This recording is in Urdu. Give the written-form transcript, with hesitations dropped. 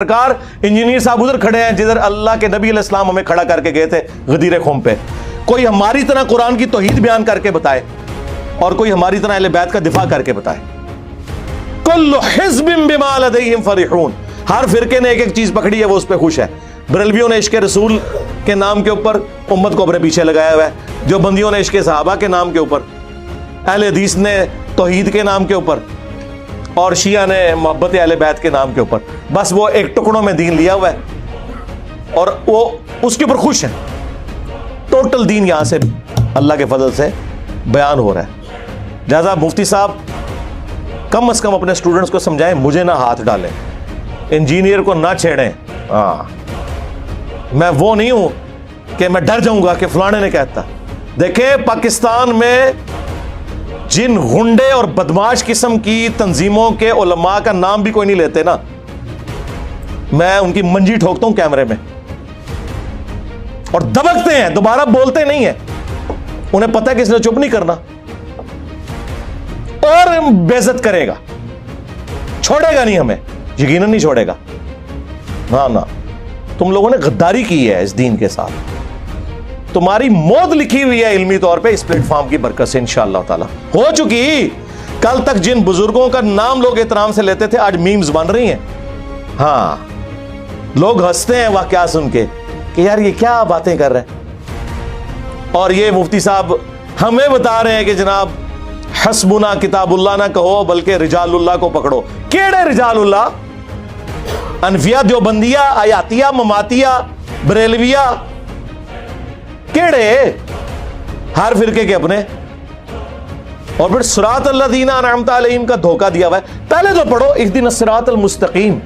سرکار انجینئر صاحب ادھر کھڑے ہیں جدھر اللہ کے نبی علیہ السلام ہمیں کھڑا کر کے گئے تھے غدیر خم پہ. کوئی ہماری طرح قرآن کی توحید بیان کر کے بتائے اور کوئی ہماری طرح اہل بیت کا دفاع کر کے بتائے. کل حزب بما لدیہم فرحون. ہر فرقے نے ایک ایک چیز پکڑی ہے، وہ اس پہ خوش ہے. بریلویوں نے عشق رسول کے نام کے اوپر امت کو اپنے پیچھے لگایا ہوا ہے، جو بندیوں نے عشق صحابہ کے نام کے اوپر، اہل حدیث نے توحید کے نام کے اوپر، اور شیعہ نے محبت اہل بیت کے نام کے اوپر. بس وہ ایک ٹکڑوں میں دین لیا ہوا ہے اور وہ اس کے اوپر خوش ہیں. ٹوٹل دین یہاں سے اللہ کے فضل سے بیان ہو رہا ہے. لہٰذا مفتی صاحب کم از کم اپنے اسٹوڈنٹس کو سمجھائیں، مجھے نہ ہاتھ ڈالیں، انجینئر کو نہ چھیڑیں. ہاں، میں وہ نہیں ہوں کہ میں ڈر جاؤں گا کہ فلانے نے کہتا. دیکھیں پاکستان میں جن غنڈے اور بدماش قسم کی تنظیموں کے علماء کا نام بھی کوئی نہیں لیتے نا، میں ان کی منجی ٹھوکتا ہوں کیمرے میں، اور دبکتے ہیں، دوبارہ بولتے نہیں ہیں. انہیں پتہ ہے کہ اس نے چپ نہیں کرنا اور بے عزت کرے گا، چھوڑے گا نہیں، ہمیں یقیناً نہیں چھوڑے گا. ہاں نا، تم لوگوں نے غداری کی ہے اس دین کے ساتھ، تمہاری موت لکھی ہوئی ہے علمی طور پہ اس پلیٹ فارم کی برکت سے انشاءاللہ تعالی ہو چکی. کل تک جن بزرگوں کا نام لوگ احترام سے لیتے تھے، آج میمز بن رہی ہیں. ہاں، لوگ ہنستے ہیں واقعات سن کے کہ یار یہ کیا باتیں کر رہے ہیں. اور یہ مفتی صاحب ہمیں بتا رہے ہیں کہ جناب حسبنا کتاب اللہ نہ کہو بلکہ رجال اللہ کو پکڑو. کیڑے رجال اللہ؟ انفیہ، دیوبندیہ، آیاتیہ، مماتیہ، بریلویہ، کیڑے؟ ہر فرقے کے اپنے. اور پھر صراط الذین انعمت علیہم کا دھوکہ دیا ہوا ہے. پہلے تو پڑھو اہدنا الصراط المستقیم.